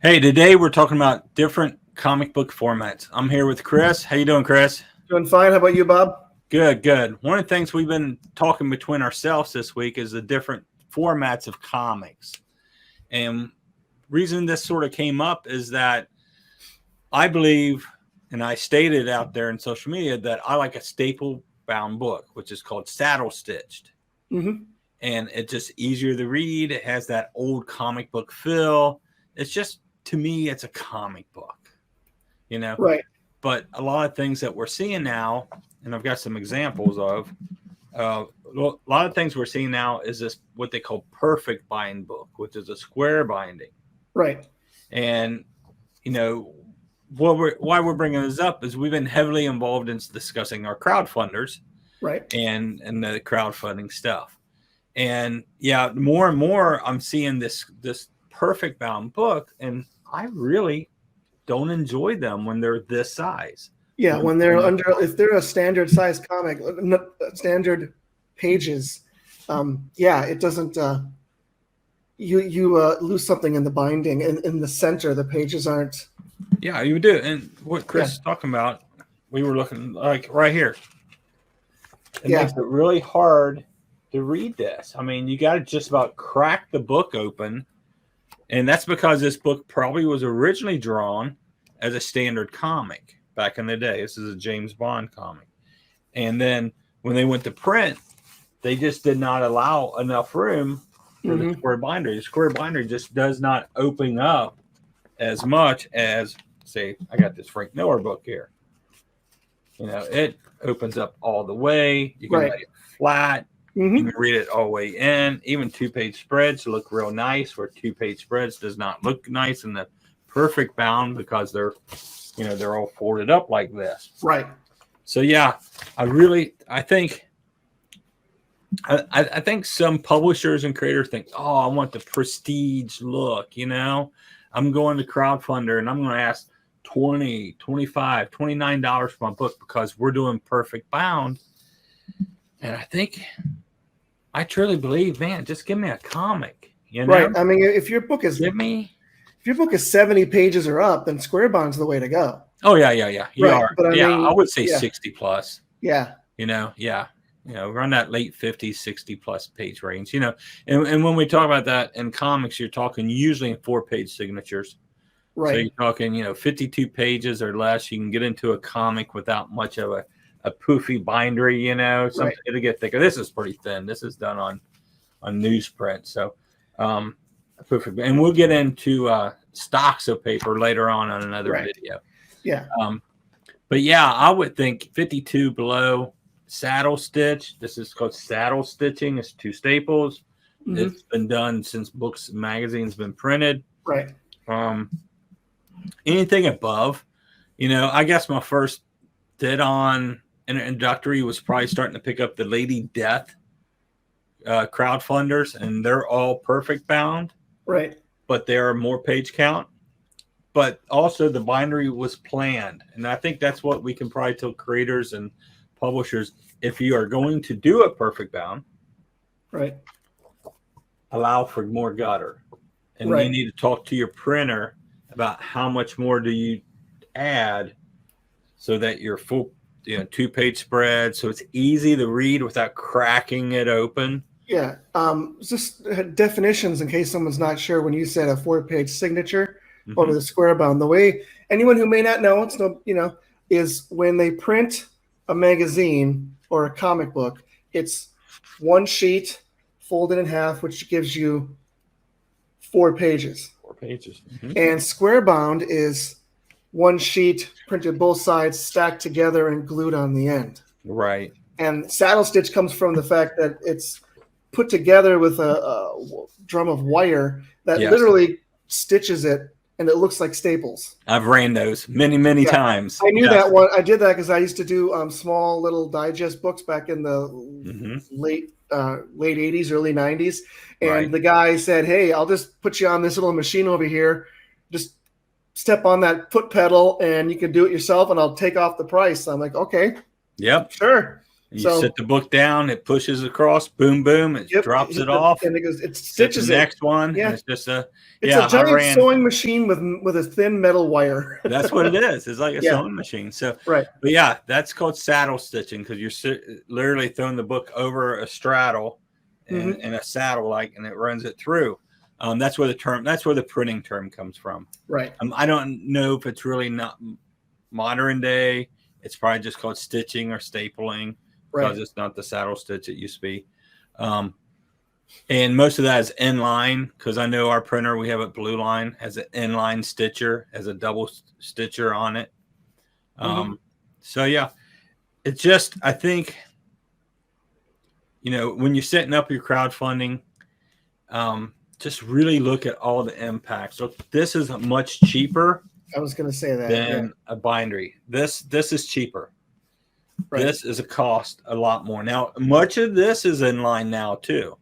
Hey, today we're talking about different comic book formats. I'm here with Chris. How you doing, Chris? Doing fine. How about you, Bob? Good, good. One of the things we've been talking between ourselves this week is the different formats of comics. And reason this sort of came up is that I believe, and I stated out there in social media, that I like a staple bound book, which is called saddle stitched. Mm-hmm. And it's just easier to read. It has that old comic book feel. It's just, to me, it's a comic book, you know? Right. But a lot of things that we're seeing now, and I've got some examples of, a lot of things we're seeing now is this, what they call perfect bind book, which is a square binding. Right. And, you know, why we're bringing this up is we've been heavily involved in discussing our crowdfunders. Right. And the crowdfunding stuff. And yeah, more and more I'm seeing this perfect bound book, and I really don't enjoy them when they're this size. Yeah, when they're if they're a standard size comic, standard pages, it doesn't. You lose something in the binding, in the center. The pages aren't. Yeah, you do. And what Chris is talking about, we were looking like right here. It makes it really hard to read this. I mean, you got to just about crack the book open. And that's because this book probably was originally drawn as a standard comic back in the day. This is a James Bond comic. And then when they went to print, they just did not allow enough room for the square binder. The square binder just does not open up as much as, say, I got this Frank Miller book here. You know, it opens up all the way. You can lay it flat. You can read it all the way in. Even 2-page spreads look real nice, where 2-page spreads does not look nice in the perfect bound because they're all folded up like this. Right. So yeah, I think some publishers and creators think, oh, I want the prestige look. You know, I'm going to crowdfunder and I'm going to ask $20, $25, $29 for my book because we're doing perfect bound. And I truly believe, man, just give me a comic, you know? Right. I mean, if your book is 70 pages or up, then square bound's the way to go. Oh yeah. You are. But I would say 60 plus. Yeah. You know, around that late 50s, 60 plus page range, you know. And when we talk about that in comics, you're talking usually in 4-page signatures. Right. So you're talking, 52 pages or less. You can get into a comic without much of a poofy bindery, something to get thicker. This is pretty thin. This is done on newsprint. So, poofy. And we'll get into stocks of paper later on another video. Yeah. But yeah, I would think 52 below, saddle stitch. This is called saddle stitching. It's 2 staples. It's been done since books and magazines been printed. Right. Anything above, I guess my first did on an introductory was probably starting to pick up the Lady Death crowdfunders, and they're all perfect bound. Right. But they are more page count. But also the bindery was planned. And I think that's what we can probably tell creators and publishers. If you are going to do a perfect bound, allow for more gutter. And you need to talk to your printer about how much more do you add so that your full 2-page spread, so it's easy to read without cracking it open. Yeah. Just definitions in case someone's not sure. When you said a 4-page signature over the square bound, the way anyone who may not know, is when they print a magazine or a comic book, it's 1 sheet folded in half, which gives you 4 pages. 4 pages. And square bound is 1 sheet printed both sides, stacked together and glued on the end. Right. And saddle stitch comes from the fact that it's put together with a drum of wire that literally stitches it, and it looks like staples. I've ran those many times. I knew that one. I did that because I used to do small little digest books back in the late 80s, early 90s. And the guy said, hey, I'll just put you on this little machine over here. Just step on that foot pedal and you can do it yourself and I'll take off the price. I'm like, okay. Yep. Sure. You set the book down, it pushes across, boom, boom, it drops it off, and it goes. It stitches the next one. Yeah, and it's just a giant sewing machine with a thin metal wire. That's what it is. It's like a sewing machine. So, right. But yeah, that's called saddle stitching because you're literally throwing the book over a straddle and a saddle, and it runs it through. That's where the printing term comes from. Right. I don't know if it's really not modern day. It's probably just called stitching or stapling because it's not the saddle stitch it used to be. And most of that is inline because I know our printer, we have a Blue Line, has an inline stitcher, has a double stitcher on it. So yeah, it's just, I think, when you're setting up your crowdfunding, just really look at all the impacts. So this is much cheaper. I was going to say that than a bindery. This is cheaper. Right. This is a cost a lot more. Now, much of this is in line now too.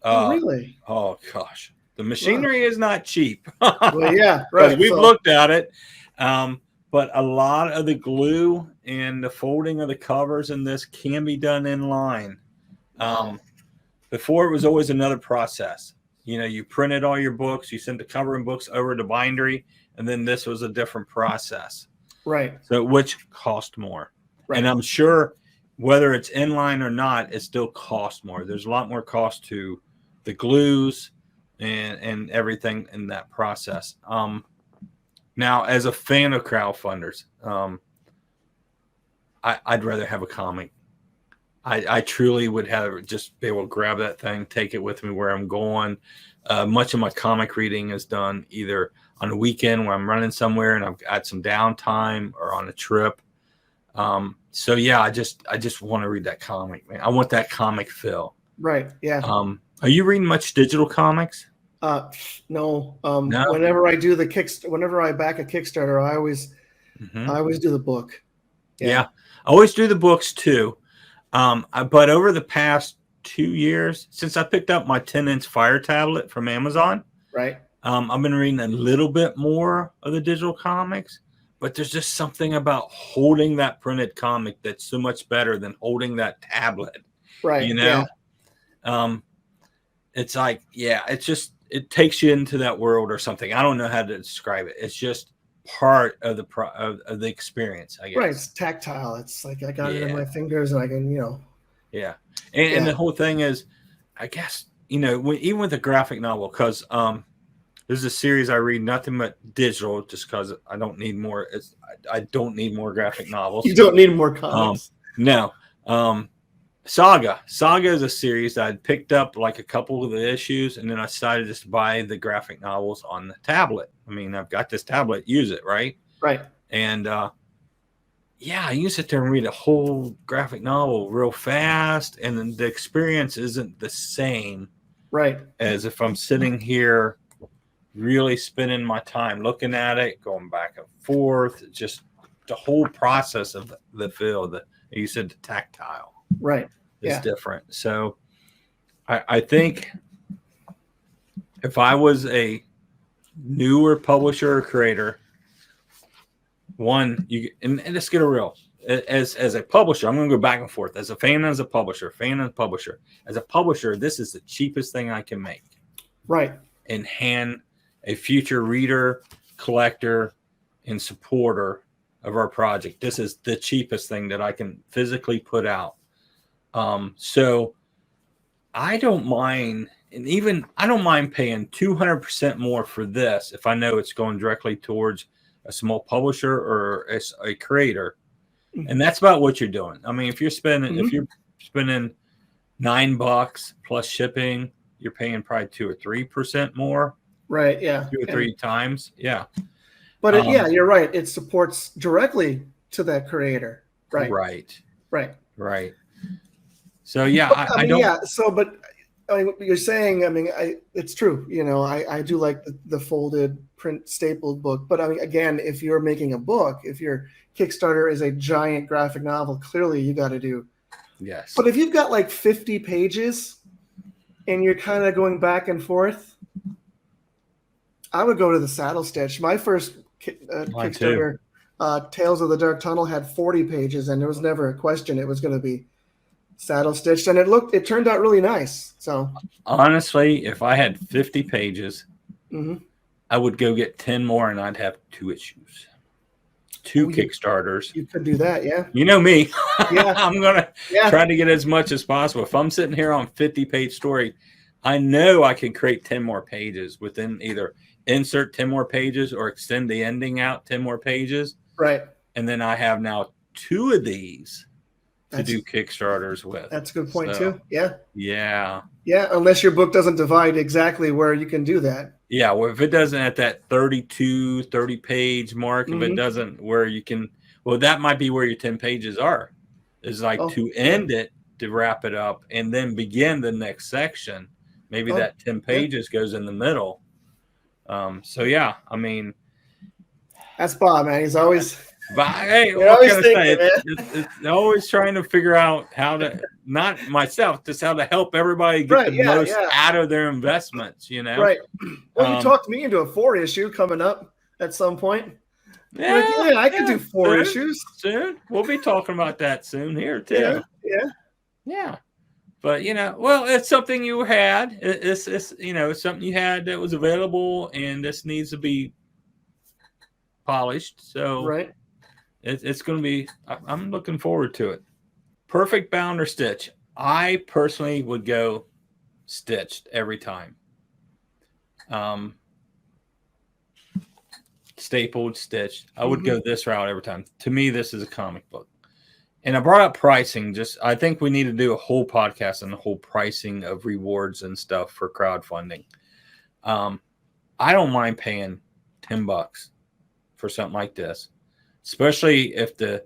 Really? Oh gosh, the machinery is not cheap. Well, yeah, right. We've looked at it, but a lot of the glue and the folding of the covers in this can be done in line. Before it was always another process. You printed all your books, you sent the covering books over to bindery, and then this was a different process. Right. So which cost more. Right. And I'm sure whether it's inline or not, it still costs more. There's a lot more cost to the glues and everything in that process. Now, as a fan of crowdfunders, I'd rather have a comic. I truly would have just be able to grab that thing, take it with me where I'm going. Much of my comic reading is done either on a weekend where I'm running somewhere and I've got some downtime or on a trip. So yeah, I just want to read that comic, man. I want that comic feel. Right. Yeah. Are you reading much digital comics? No. No? Whenever I do whenever I back a Kickstarter, I always do the book. Yeah. I always do the books too. But over the past 2 years, since I picked up my 10-inch Fire tablet from Amazon, right? I've been reading a little bit more of the digital comics, but there's just something about holding that printed comic that's so much better than holding that tablet. Right. It's like, it takes you into that world or something. I don't know how to describe it. It's just part of the experience, I guess. Right. It's tactile. It's like I got it in my fingers and I can, Yeah. And the whole thing is, I guess, even with a graphic novel, because there's a series I read nothing but digital just because I don't need more. I don't need more graphic novels. You don't need more comics. No. Saga is a series that I'd picked up like a couple of the issues, and then I decided just to buy the graphic novels on the tablet. I mean, I've got this tablet, use it, right? Right. And you can sit there and read a whole graphic novel real fast, and then the experience isn't the same, right, as if I'm sitting here really spending my time looking at it, going back and forth. Just the whole process of the feel, you said the tactile. Right. It's different. So I think if I was a newer publisher or creator, and let's get it real. As a publisher, I'm going to go back and forth. As a fan, as a publisher, As a publisher, this is the cheapest thing I can make. Right. And hand a future reader, collector, and supporter of our project. This is the cheapest thing that I can physically put out. So I don't mind, I don't mind paying 200% more for this if I know it's going directly towards a small publisher or a creator. And that's about what you're doing. I mean, if you're spending $9 plus shipping, you're paying probably 2 or 3% more. Right. Yeah. 2 or 3 times. Yeah. But you're right. It supports directly to that creator. Right. Right. So I don't. Yeah. So, but I mean, you're saying, it's true. I do like the folded print stapled book. But I mean, again, if you're making a book, if your Kickstarter is a giant graphic novel, clearly you got to do. Yes. But if you've got like 50 pages and you're kind of going back and forth, I would go to the saddle stitch. My first Kickstarter Tales of the Dark Tunnel had 40 pages, and there was never a question it was going to be saddle stitched, and it turned out really nice. So honestly, if I had 50 pages, mm-hmm. I would go get 10 more, and I'd have 2 issues, 2 Kickstarters. You could do that, yeah. You know me. Yeah. I'm going to try to get as much as possible. If I'm sitting here on 50-page story, I know I can create 10 more pages within either insert 10 more pages or extend the ending out 10 more pages. Right. And then I have now 2 of these to do Kickstarters with. That's a good point too. Yeah. Yeah. Yeah. Unless your book doesn't divide exactly where you can do that. Yeah. Well, if it doesn't at that 30 page mark, if it doesn't where you can, well, that might be where your 10 pages are. Is like to end it, to wrap it up, and then begin the next section. Maybe that 10 pages goes in the middle. So yeah, I mean, that's Bob, man. He's always. But hey, what can I say? It's always trying to figure out how to, not myself, just how to help everybody get the most out of their investments, you know? Right. Well, you talked me into a 4 issue coming up at some point. Yeah, I could do 4 issues. Soon. We'll be talking about that soon here, too. Yeah. But, you know, well, it's something you had. It's you know, something you had that was available, and this needs to be polished. So, right. It's going to be, I'm looking forward to it. Perfect bound or stitch. I personally would go stitched every time. Stapled, stitched. I would go this route every time. To me, this is a comic book. And I brought up pricing. I think we need to do a whole podcast on the whole pricing of rewards and stuff for crowdfunding. I don't mind paying $10 for something like this. Especially if the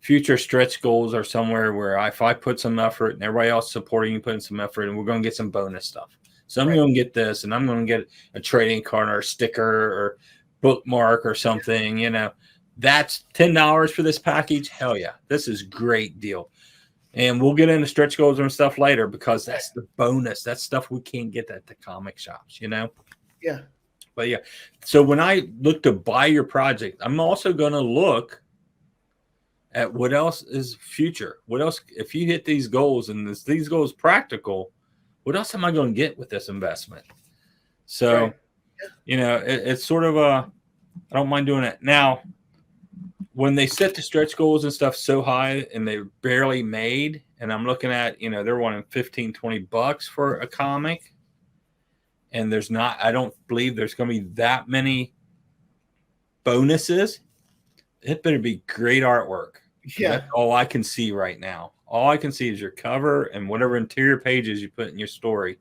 future stretch goals are somewhere where if I put some effort and everybody else supporting you putting some effort, and we're going to get some bonus stuff. So I'm going to get this, and I'm going to get a trading card or a sticker or bookmark or something. You know, that's $10 for this package. Hell yeah, this is a great deal. And we'll get into stretch goals and stuff later because that's the bonus. That's stuff we can't get at the comic shops. You know. Yeah. But yeah, so when I look to buy your project, I'm also going to look at what else is future. What else, if you hit these goals and these goals practical, what else am I going to get with this investment? So, you know, it's sort of I don't mind doing it. Now, when they set the stretch goals and stuff so high and they're barely made, and I'm looking at, you know, they're wanting $15-20 for a comic. And I don't believe there's going to be that many bonuses. It better be great artwork. Yeah. That's all I can see right now. All I can see is your cover and whatever interior pages you put in your story.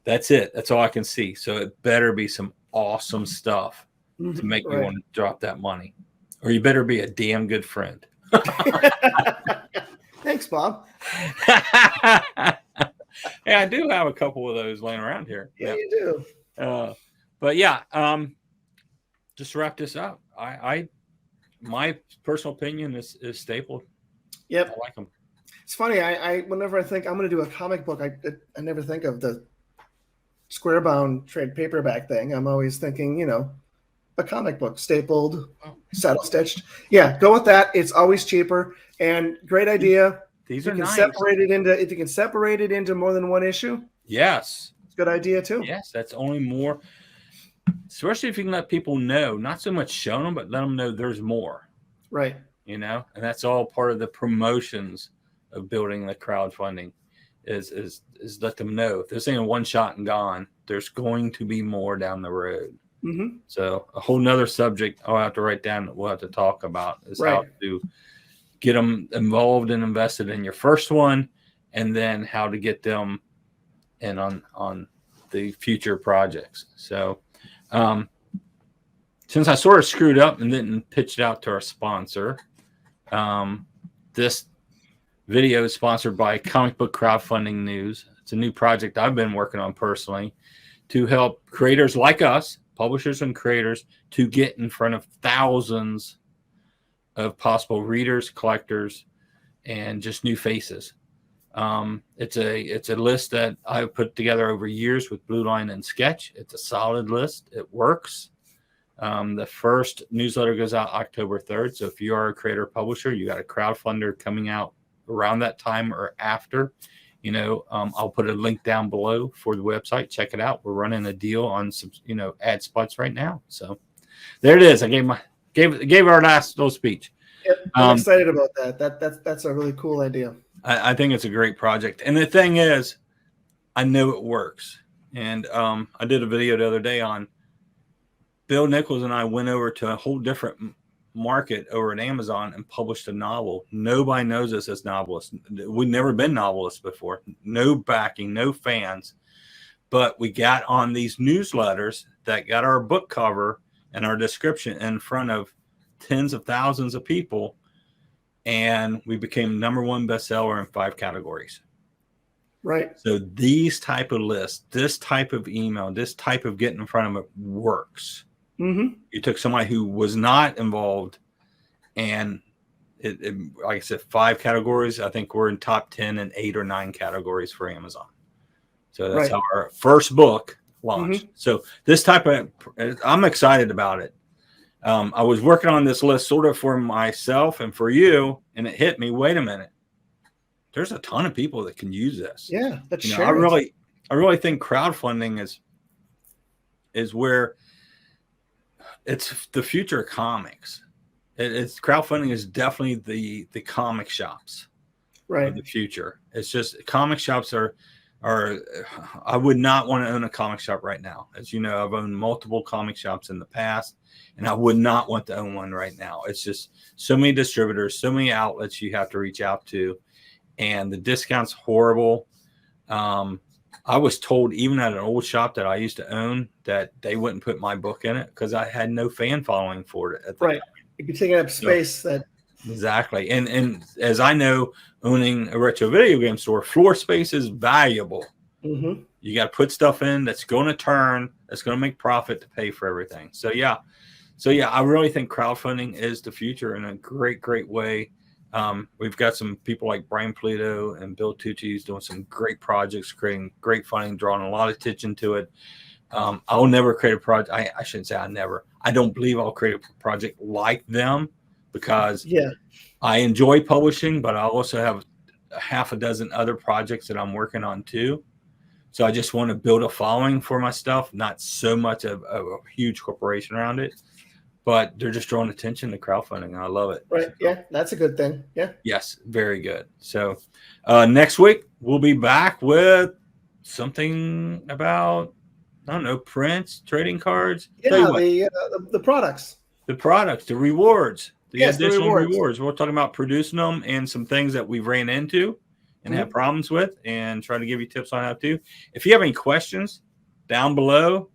That's it. That's all I can see. So it better be some awesome stuff to make you want to drop that money. Or you better be a damn good friend. Thanks, Bob. Yeah, I do have a couple of those laying around here. Yeah, you do. But yeah, just wrap this up. My personal opinion is stapled. Yep. I like them. It's funny. I whenever I think I'm going to do a comic book, I never think of the square bound trade paperback thing. I'm always thinking, you know, a comic book stapled, saddle stitched. Yeah, go with that. It's always cheaper and great idea. These are nice. If you can separate it into more than one issue. Yes. It's a good idea too. Yes, that's only more. Especially if you can let people know, not so much show them, but let them know there's more. Right. You know, and that's all part of the promotions of building the crowdfunding is let them know if this ain't a one shot and gone, there's going to be more down the road. Mm-hmm. So a whole nother subject I'll have to write down that we'll have to talk about is how to get them involved and invested in your first one, and then how to get them in on the future projects. So since I sort of screwed up and didn't pitch it out to our sponsor, this video is sponsored by Comic Book Crowdfunding News. It's a new project I've been working on personally to help creators like us, publishers and creators, to get in front of thousands of possible readers, collectors, and just new faces. It's a list that I've put together over years with Blue Line and Sketch. It's a solid list. It works. The first newsletter goes out October 3rd. So if you are a creator publisher, you got a crowdfunder coming out around that time or after, I'll put a link down below for the website. Check it out. We're running a deal on some, ad spots right now. So there it is. I gave our last little speech. Yep, I'm excited about that. That's a really cool idea. I think it's a great project. And the thing is, I know it works. And I did a video the other day on Bill Nichols and I went over to a whole different market over at Amazon and published a novel. Nobody knows us as novelists. We've never been novelists before. No backing, no fans. But we got on these newsletters that got our book cover and our description in front of tens of thousands of people. And we became #1 bestseller in 5 categories. Right. So these type of lists, this type of email, this type of getting in front of it works. Mm-hmm. You took somebody who was not involved, and it like I said, 5 categories. I think we're in top 10 in 8 or 9 categories for Amazon. So that's how our first book launched. Mm-hmm. So this type of, I'm excited about it. I was working on this list sort of for myself and for you, and it hit me. Wait a minute. There's a ton of people that can use this. Yeah, that's I really think crowdfunding is where it's the future of comics. It's crowdfunding is definitely the comic shops of the future. It's just comic shops are I would not want to own a comic shop right now. As you know, I've owned multiple comic shops in the past, and I would not want to own one right now. It's just so many distributors, so many outlets you have to reach out to, and the discount's horrible. I was told even at an old shop that I used to own that they wouldn't put my book in it because I had no fan following for it at the time. You'd be taking up space. Exactly. And as I know, owning a retro video game store, floor space is valuable. Mm-hmm. You got to put stuff in that's going to turn, that's going to make profit to pay for everything. So yeah, I really think crowdfunding is the future in a great way. We've got some people like Brian Polito and Bill Tucci's doing some great projects, creating great funding, drawing a lot of attention to it. I'll never create a project. I shouldn't say I never. I don't believe I'll create a project like them because I enjoy publishing, but I also have a half a dozen other projects that I'm working on too. So I just want to build a following for my stuff, not so much of a huge corporation around it. But they're just drawing attention to crowdfunding, and I love it. Right. Yeah, that's a good thing. Yeah. Yes, very good. So next week, we'll be back with something about, I don't know, prints, trading cards. Yeah, the products. The products, the rewards, the additional rewards. We're talking about producing them and some things that we ran into and have problems with and try to give you tips on how to. If you have any questions, down below,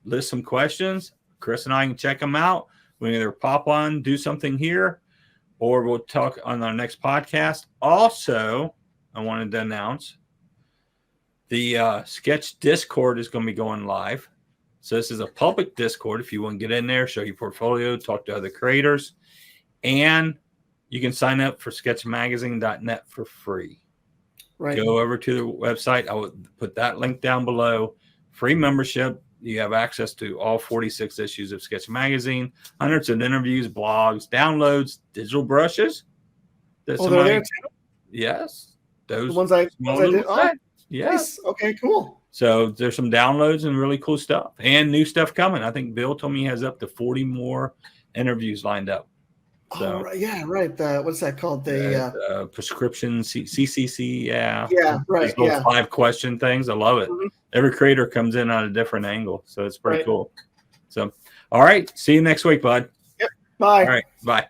list some questions. Chris and I can check them out. We can either pop on, do something here, or we'll talk on our next podcast. Also, I wanted to announce the Sketch Discord is going to be going live. So this is a public Discord. If you want to get in there, show your portfolio, talk to other creators, and you can sign up for sketchmagazine.net for free. Right. Go over to the website. I will put that link down below. Free membership. You have access to all 46 issues of Sketch Magazine, hundreds of interviews, blogs, downloads, digital brushes. They're there too? Yes. Those the ones I did. Oh, yes. Nice. Okay, cool. So there's some downloads and really cool stuff and new stuff coming. I think Bill told me he has up to 40 more interviews lined up. So, right. What's that called? The prescription CCC. Yeah, right. Those 5-question things. I love it. Mm-hmm. Every creator comes in on a different angle, so it's pretty cool. So, all right. See you next week, bud. Yep. Bye. All right. Bye.